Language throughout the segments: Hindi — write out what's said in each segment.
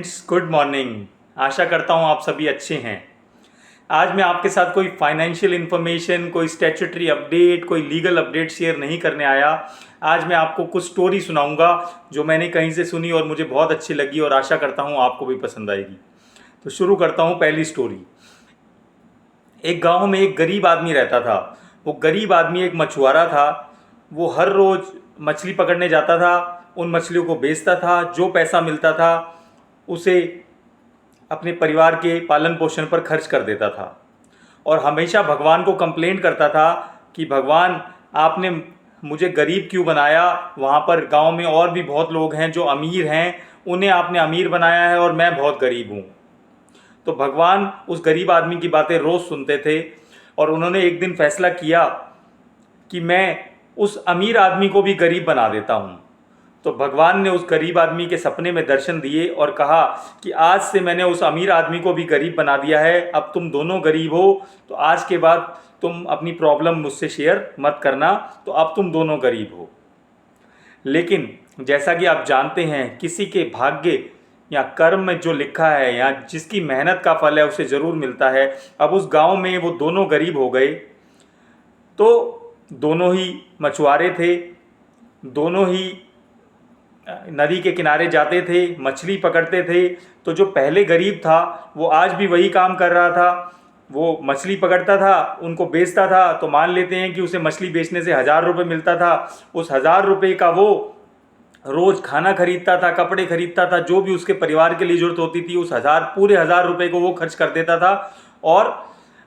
Friends, good morning. आशा करता हूँ आप सभी अच्छे हैं। आज मैं आपके साथ कोई फाइनेंशियल इन्फॉर्मेशन, कोई स्टैट्यूटरी अपडेट, कोई लीगल अपडेट शेयर नहीं करने आया। आज मैं आपको कुछ स्टोरी सुनाऊंगा जो मैंने कहीं से सुनी और मुझे बहुत अच्छी लगी और आशा करता हूँ आपको भी पसंद आएगी। तो शुरू करता हूँ पहली स्टोरी। एक गांव में एक गरीब आदमी रहता था। वो गरीब आदमी एक मछुआरा था। वो हर रोज़ मछली पकड़ने जाता था, उन मछलियों को बेचता था, जो पैसा मिलता था उसे अपने परिवार के पालन पोषण पर खर्च कर देता था और हमेशा भगवान को कंप्लेंट करता था कि भगवान, आपने मुझे गरीब क्यों बनाया। वहाँ पर गांव में और भी बहुत लोग हैं जो अमीर हैं, उन्हें आपने अमीर बनाया है और मैं बहुत गरीब हूँ। तो भगवान उस गरीब आदमी की बातें रोज़ सुनते थे और उन्होंने एक दिन फैसला किया कि मैं उस अमीर आदमी को भी गरीब बना देता हूँ। तो भगवान ने उस गरीब आदमी के सपने में दर्शन दिए और कहा कि आज से मैंने उस अमीर आदमी को भी गरीब बना दिया है, अब तुम दोनों गरीब हो, तो आज के बाद तुम अपनी प्रॉब्लम मुझसे शेयर मत करना, तो अब तुम दोनों गरीब हो। लेकिन जैसा कि आप जानते हैं, किसी के भाग्य या कर्म में जो लिखा है या जिसकी मेहनत का फल है उसे ज़रूर मिलता है। अब उस गांव में वो दोनों गरीब हो गए। तो दोनों ही मछुआरे थे, दोनों ही नदी के किनारे जाते थे, मछली पकड़ते थे। तो जो पहले गरीब था वो आज भी वही काम कर रहा था। वो मछली पकड़ता था, उनको बेचता था। तो मान लेते हैं कि उसे मछली बेचने से 1000 रुपये मिलता था। उस 1000 रुपये का वो रोज़ खाना खरीदता था, कपड़े खरीदता था, जो भी उसके परिवार के लिए ज़रूरत होती थी, उस पूरे 1000 रुपये को वो खर्च कर देता था और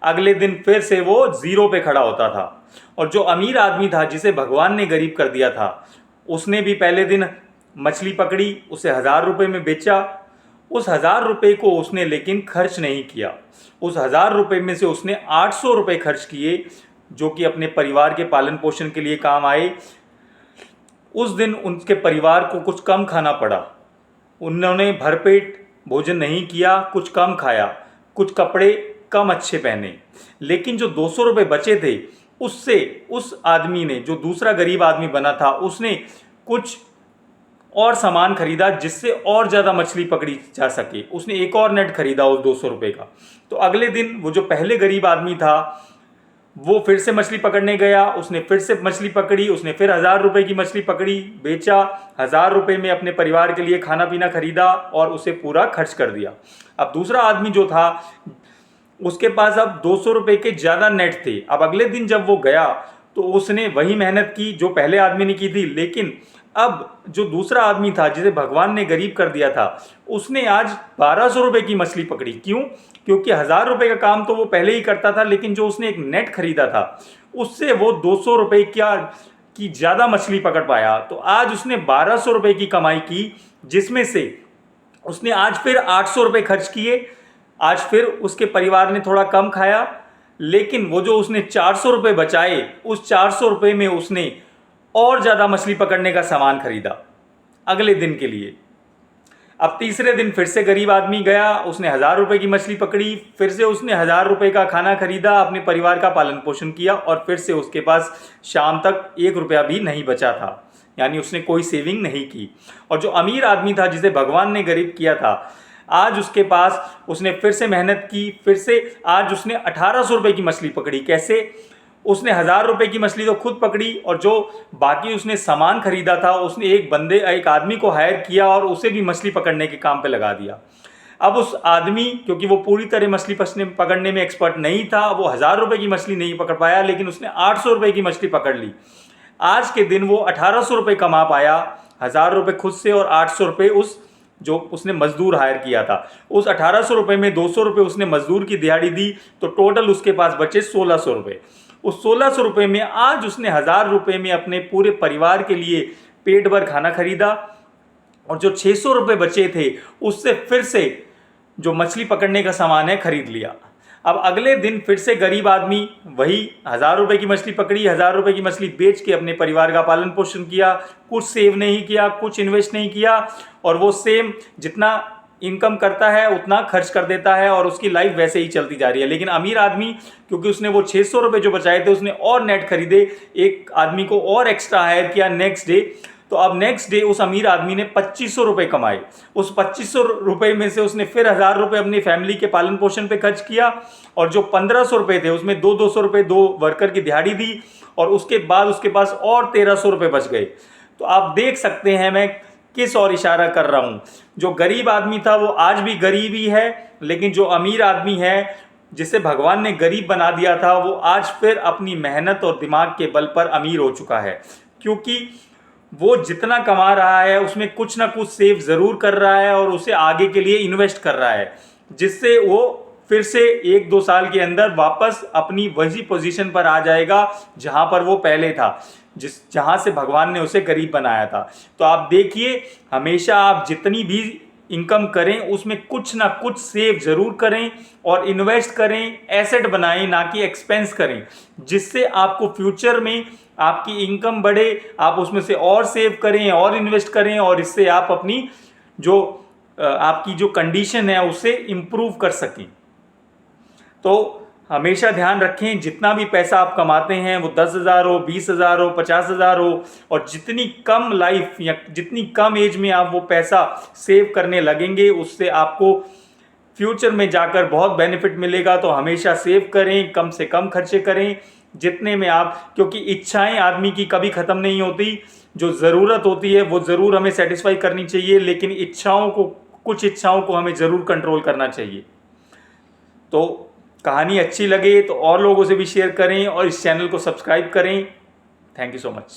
अगले दिन फिर से वो ज़ीरो पे खड़ा होता था। और जो अमीर आदमी था, जिसे भगवान ने गरीब कर दिया था, उसने भी पहले दिन मछली पकड़ी, उसे 1000 रुपये में बेचा। उस 1000 रुपये को उसने लेकिन खर्च नहीं किया। उस 1000 रुपये में से उसने 800 रुपये खर्च किए, जो कि अपने परिवार के पालन पोषण के लिए काम आए। उस दिन उनके परिवार को कुछ कम खाना पड़ा। उन्होंने भरपेट भोजन नहीं किया, कुछ कम खाया, कुछ कपड़े कम अच्छे पहने। लेकिन जो 200 रुपये बचे थे, उससे उस आदमी ने, जो दूसरा गरीब आदमी बना था, उसने कुछ और सामान खरीदा जिससे और ज़्यादा मछली पकड़ी जा सके। उसने एक और नेट खरीदा उस 200 रुपये का। तो अगले दिन वो जो पहले गरीब आदमी था वो फिर से मछली पकड़ने गया। उसने फिर से मछली पकड़ी, उसने फिर 1000 रुपये की मछली पकड़ी, बेचा, 1000 रुपये में अपने परिवार के लिए खाना पीना खरीदा और उसे पूरा खर्च कर दिया। अब दूसरा आदमी जो था, उसके पास अब 200 रुपये के ज़्यादा नेट थे। अब अगले दिन जब वो गया तो उसने वही मेहनत की जो पहले आदमी ने की थी, लेकिन अब जो दूसरा आदमी था जिसे भगवान ने गरीब कर दिया था, उसने आज 1200 रुपये की मछली पकड़ी। क्यों? क्योंकि 1000 रुपये का काम तो वो पहले ही करता था, लेकिन जो उसने एक नेट खरीदा था उससे वो 200 रुपये की ज़्यादा मछली पकड़ पाया। तो आज उसने 1200 रुपये की कमाई की, जिसमें से उसने आज फिर 800 रुपये खर्च किए। आज फिर उसके परिवार ने थोड़ा कम खाया, लेकिन वो जो उसने 400 रुपये बचाए, उस 400 रुपये में उसने और ज़्यादा मछली पकड़ने का सामान खरीदा अगले दिन के लिए। अब तीसरे दिन फिर से गरीब आदमी गया, उसने 1000 रुपये की मछली पकड़ी, फिर से उसने 1000 रुपये का खाना खरीदा, अपने परिवार का पालन पोषण किया और फिर से उसके पास शाम तक 1 रुपया भी नहीं बचा था, यानी उसने कोई सेविंग नहीं की। और जो अमीर आदमी था जिसे भगवान ने गरीब किया था, आज उसके पास, उसने फिर से मेहनत की, फिर से आज उसने 1800 रुपये की मछली पकड़ी। कैसे? उसने 1000 रुपये की मछली तो खुद पकड़ी और जो बाकी उसने सामान खरीदा था, उसने एक आदमी को हायर किया और उसे भी मछली पकड़ने के काम पे लगा दिया। अब उस आदमी, क्योंकि वो पूरी तरह मछली पकड़ने में एक्सपर्ट नहीं था, वो 1000 रुपये की मछली नहीं पकड़ पाया, लेकिन उसने 800 रुपये की मछली पकड़ ली। आज के दिन वो 1800 रुपये कमा पाया, 1000 रुपये खुद से और 800 रुपये जो उसने मजदूर हायर किया था। उस 1800 रुपये में 200 रुपये उसने मजदूर की दिहाड़ी दी, तो टोटल उसके पास बचे 1600 रुपये। उस 1600 रुपये में आज उसने 1000 रुपये में अपने पूरे परिवार के लिए पेट भर खाना खरीदा और जो 600 रुपये बचे थे उससे फिर से जो मछली पकड़ने का सामान है खरीद लिया। अब अगले दिन फिर से गरीब आदमी वही 1000 रुपये की मछली पकड़ी, 1000 रुपये की मछली बेच के अपने परिवार का पालन पोषण किया, कुछ सेव नहीं किया, कुछ इन्वेस्ट नहीं किया और वो सेम जितना इनकम करता है उतना खर्च कर देता है और उसकी लाइफ वैसे ही चलती जा रही है। लेकिन अमीर आदमी, क्योंकि उसने वो 600 रुपये जो बचाए थे उसने और नेट खरीदे, एक आदमी को और एक्स्ट्रा हायर किया नेक्स्ट डे, तो अब नेक्स्ट डे उस अमीर आदमी ने 2500 रुपये कमाए। उस 2500 रुपये में से उसने फिर 1000 रुपये अपनी फैमिली के पालन पोषण पे खर्च किया, और जो 1500 रुपये थे उसमें 200 रुपये 2 वर्कर की दिहाड़ी दी, और उसके बाद उसके पास और 1300 रुपये बच गए। तो आप देख सकते हैं मैं किस और इशारा कर रहा हूँ। जो गरीब आदमी था वो आज भी गरीब ही है, लेकिन जो अमीर आदमी है जिसे भगवान ने गरीब बना दिया था, वो आज फिर अपनी मेहनत और दिमाग के बल पर अमीर हो चुका है, क्योंकि वो जितना कमा रहा है उसमें कुछ ना कुछ सेव ज़रूर कर रहा है और उसे आगे के लिए इन्वेस्ट कर रहा है, जिससे वो फिर से 1-2 साल के अंदर वापस अपनी वही पोजीशन पर आ जाएगा जहां पर वो पहले था, जहां से भगवान ने उसे गरीब बनाया था। तो आप देखिए, हमेशा आप जितनी भी इनकम करें उसमें कुछ ना कुछ सेव जरूर करें और इन्वेस्ट करें, एसेट बनाएं, ना कि एक्सपेंस करें, जिससे आपको फ्यूचर में आपकी इनकम बढ़े, आप उसमें से और सेव करें और इन्वेस्ट करें, और इससे आप अपनी जो आपकी जो कंडीशन है उसे इम्प्रूव कर सकें। तो हमेशा ध्यान रखें, जितना भी पैसा आप कमाते हैं वो 10,000 हो, 20,000 हो, 50,000 हो, और जितनी कम लाइफ या जितनी कम एज में आप वो पैसा सेव करने लगेंगे उससे आपको फ्यूचर में जाकर बहुत बेनिफिट मिलेगा। तो हमेशा सेव करें, कम से कम खर्चे करें जितने में आप, क्योंकि इच्छाएं आदमी की कभी ख़त्म नहीं होती। जो ज़रूरत होती है वो ज़रूर हमें सेटिस्फाई करनी चाहिए, लेकिन कुछ इच्छाओं को हमें ज़रूर कंट्रोल करना चाहिए। तो कहानी अच्छी लगे तो और लोगों से भी शेयर करें और इस चैनल को सब्सक्राइब करें। Thank you so much.